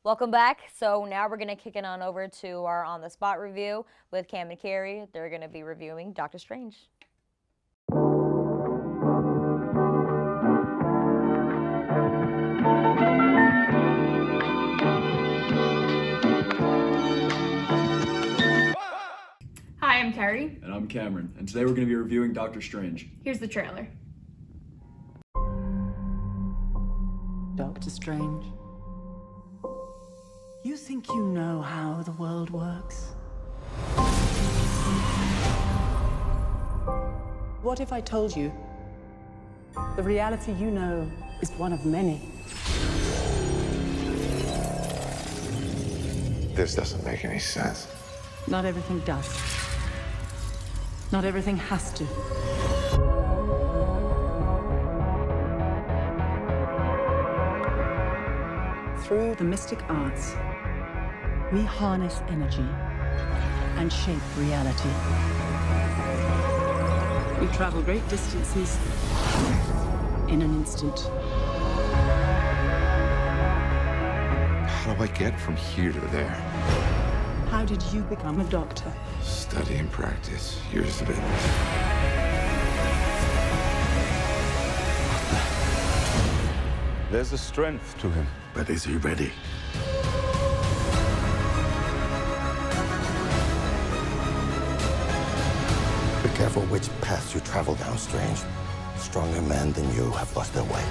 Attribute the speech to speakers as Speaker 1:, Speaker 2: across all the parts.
Speaker 1: Welcome back. So now we're going to kick it on over to our on-the-spot review with Cam and Carrie. They're going to be reviewing Doctor Strange.
Speaker 2: Hi, I'm Carrie.
Speaker 3: And I'm Cameron, and today we're going to be reviewing Doctor Strange.
Speaker 2: Here's the trailer.
Speaker 4: Doctor Strange, you think you know how the world works? What if I told you the reality you know is one of many?
Speaker 5: This doesn't make any sense.
Speaker 4: Not everything does. Not everything has to. Through the mystic arts, we harness energy and shape reality. We travel great distances in an instant.
Speaker 5: How do I get from here to there?
Speaker 4: How did you become a doctor?
Speaker 5: Study and practice, years of it.
Speaker 6: There's a strength to him.
Speaker 5: But is he ready? Be careful which paths you travel down, Strange. Stronger men than you have lost their way.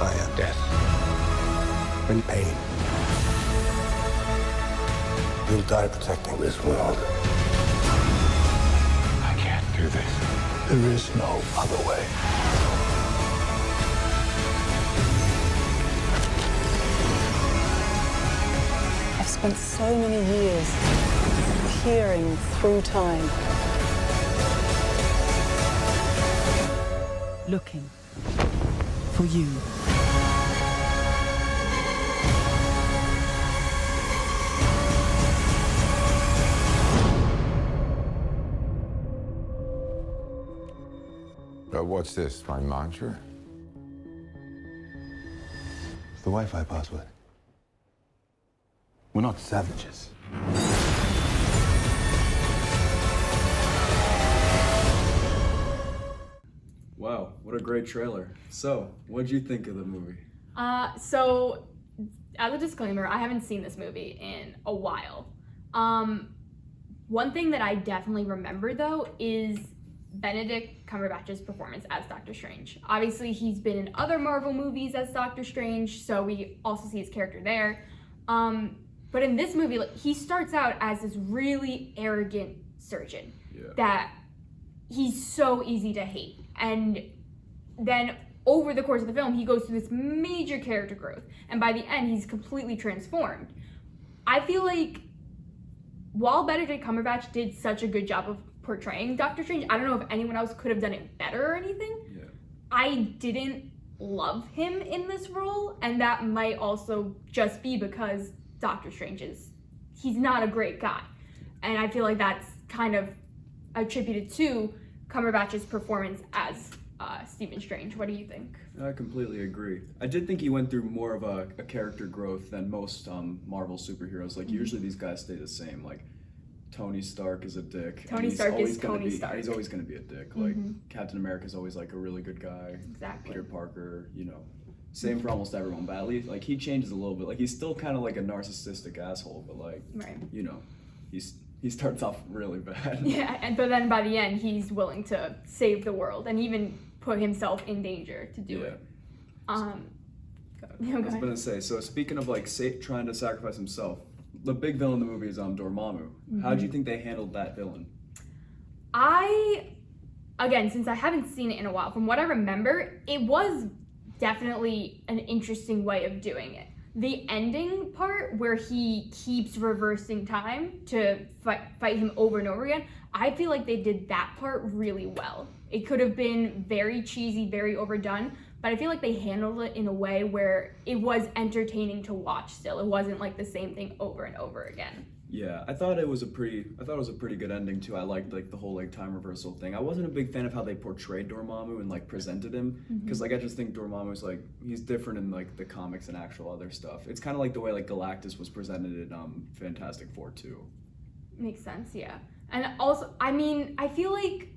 Speaker 5: I am death. In pain. You'll die protecting this world.
Speaker 6: I can't do this.
Speaker 5: There is no other way.
Speaker 4: I've spent so many years peering through time, looking for you.
Speaker 5: What's this, my mantra?
Speaker 6: It's the Wi-Fi password. We're not savages.
Speaker 3: Wow, what a great trailer. So, what'd you think of the movie?
Speaker 2: So, as a disclaimer, I haven't seen this movie in a while. One thing that I definitely remember, though, is Benedict Cumberbatch's performance as Doctor Strange. Obviously, he's been in other Marvel movies as Doctor Strange, so we also see his character there. But in this movie, like, he starts out as this really arrogant surgeon that he's so easy to hate. And then over the course of the film, he goes through this major character growth. And by the end, he's completely transformed. I feel like while Benedict Cumberbatch did such a good job of portraying Doctor Strange, I don't know if anyone else could have done it better or anything.
Speaker 3: Yeah.
Speaker 2: I didn't love him in this role, and that might also just be because Doctor Strange he's not a great guy. And I feel like that's kind of attributed to Cumberbatch's performance as Stephen Strange. What do you think?
Speaker 3: I completely agree. I did think he went through more of a character growth than most Marvel superheroes. Like, usually these guys stay the same. Like, Tony Stark is a dick.
Speaker 2: Tony Stark is Tony Stark.
Speaker 3: He's always going to be a dick. Like, Captain America's always, like, a really good guy.
Speaker 2: Exactly.
Speaker 3: Peter Parker, you know. Same for almost everyone, but at least, like, he changes a little bit. Like, he's still kind of like a narcissistic asshole, but, like, you know, he starts off really bad.
Speaker 2: Yeah, but then by the end, he's willing to save the world and even put himself in danger to do it.
Speaker 3: I was going to say, so speaking of, like, trying to sacrifice himself, the big villain in the movie is Dormammu. How do you think they handled that villain?
Speaker 2: Again, since I haven't seen it in a while, from what I remember, it was definitely an interesting way of doing it. The ending part where he keeps reversing time to fight him over and over again, I feel like they did that part really well. It could have been very cheesy, very overdone, but I feel like they handled it in a way where it was entertaining to watch still. It wasn't like the same thing over and over again.
Speaker 3: Yeah, I thought it was a pretty good ending too. I liked like the whole like time reversal thing. I wasn't a big fan of how they portrayed Dormammu and like presented him, because like I just think Dormammu's like, he's different in like the comics and actual other stuff. It's kind of like the way like Galactus was presented in Fantastic Four too.
Speaker 2: Makes sense, yeah. And also, I mean, I feel like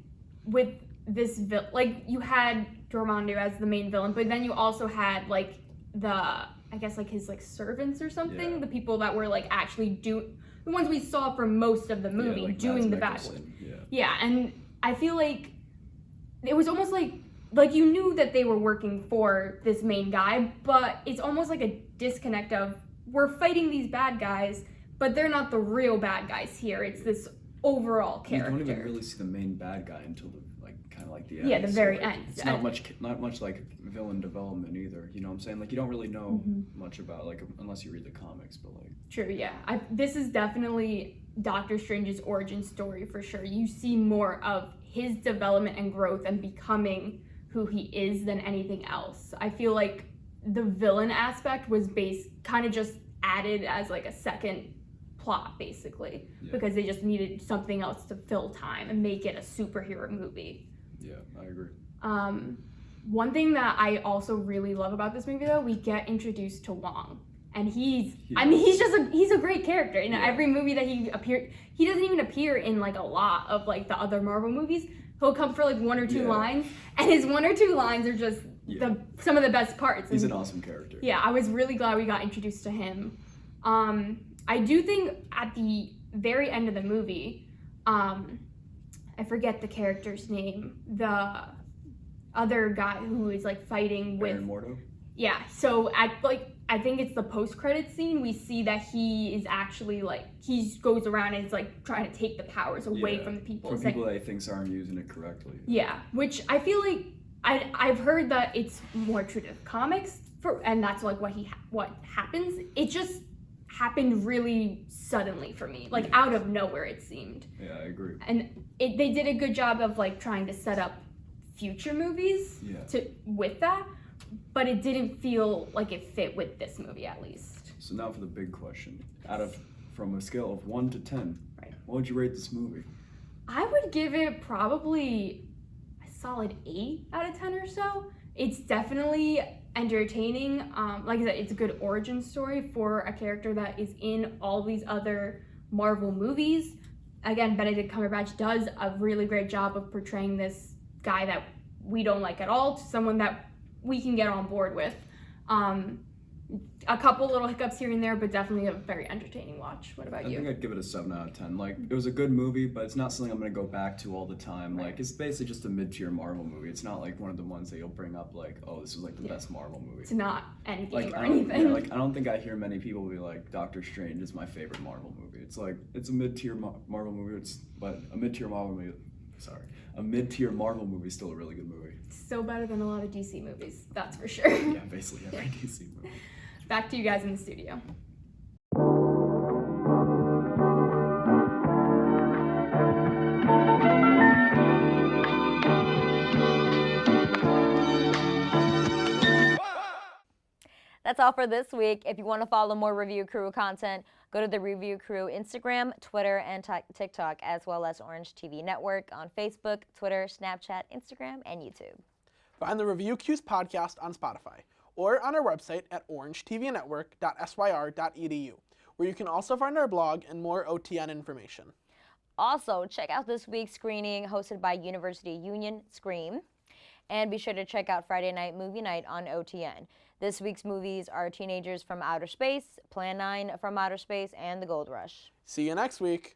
Speaker 2: with this like you had Dormammu as the main villain, but then you also had like I guess like his like servants or something,
Speaker 3: Yeah.
Speaker 2: the people that were like actually the ones we saw for most of the movie,
Speaker 3: like
Speaker 2: doing
Speaker 3: Mads
Speaker 2: the bad
Speaker 3: Mikkelsen,
Speaker 2: ones.
Speaker 3: Yeah.
Speaker 2: Yeah, and I feel like it was almost like you knew that they were working for this main guy, but it's almost like a disconnect of, we're fighting these bad guys, but they're not the real bad guys here. It's this overall character.
Speaker 3: You don't even really see the main bad guy until the kind of like the end.
Speaker 2: Yeah, the very end.
Speaker 3: It's not much like villain development either. You know what I'm saying? Like you don't really know much about like unless you read the comics, but like.
Speaker 2: True, yeah. This is definitely Doctor Strange's origin story for sure. You see more of his development and growth and becoming who he is than anything else. I feel like the villain aspect was kind of just added as like a second plot basically, because they just needed something else to fill time and make it a superhero movie.
Speaker 3: Yeah, I agree.
Speaker 2: One thing that I also really love about this movie though, we get introduced to Wong. And he's a great character. In every movie that he appeared, he doesn't even appear in like a lot of like the other Marvel movies. He'll come for like one or two lines, and his one or two lines are just some of the best parts.
Speaker 3: He's an awesome character.
Speaker 2: Yeah, I was really glad we got introduced to him. I do think at the very end of the movie, I forget the character's name, the other guy who is like fighting with
Speaker 3: Mordo?
Speaker 2: Yeah, so I think it's the post-credit scene, we see that he is actually like, he goes around and is like trying to take the powers away from the people.
Speaker 3: From people that he thinks aren't using it correctly.
Speaker 2: Yeah, which I feel like, I've heard that it's more true to comics, and that's like what happens. It just happened really suddenly for me, like out of nowhere it seemed.
Speaker 3: Yeah, I agree.
Speaker 2: And they did a good job of like trying to set up future movies with that, but it didn't feel like it fit with this movie at least.
Speaker 3: So now for the big question. From a scale of 1 to 10,
Speaker 2: right,
Speaker 3: what would you rate this movie?
Speaker 2: I would give it probably a solid 8 out of 10 or so. It's definitely entertaining. Like I said, it's a good origin story for a character that is in all these other Marvel movies. Again, Benedict Cumberbatch does a really great job of portraying this guy that we don't like at all to someone that we can get on board with. A couple little hiccups here and there, but definitely a very entertaining watch. What about you?
Speaker 3: I think I'd give it a 7 out of 10. Like, it was a good movie, but it's not something I'm going to go back to all the time.
Speaker 2: Right.
Speaker 3: Like, it's basically just a mid-tier Marvel movie. It's not like one of the ones that you'll bring up like, oh, this is like the best Marvel movie.
Speaker 2: It's not Endgame
Speaker 3: like,
Speaker 2: or anything.
Speaker 3: Yeah, like, I don't think I hear many people be like, Doctor Strange is my favorite Marvel movie. It's like, it's a mid-tier Marvel movie, but a mid-tier Marvel movie, a mid-tier Marvel movie is still a really good movie.
Speaker 2: Still better than a lot of DC movies, that's for sure.
Speaker 3: Yeah, basically every DC movie.
Speaker 2: Back to you guys in the studio.
Speaker 1: That's all for this week. If you want to follow more Review Crew content, go to the Review Crew Instagram, Twitter, and TikTok, as well as Orange TV Network on Facebook, Twitter, Snapchat, Instagram, and YouTube.
Speaker 7: Find the Review Q's podcast on Spotify or on our website at orangetvnetwork.syr.edu, where you can also find our blog and more OTN information.
Speaker 1: Also, check out this week's screening hosted by University Union Scream. And be sure to check out Friday Night Movie Night on OTN. This week's movies are Teenagers from Outer Space, Plan 9 from Outer Space, and The Gold Rush.
Speaker 7: See you next week.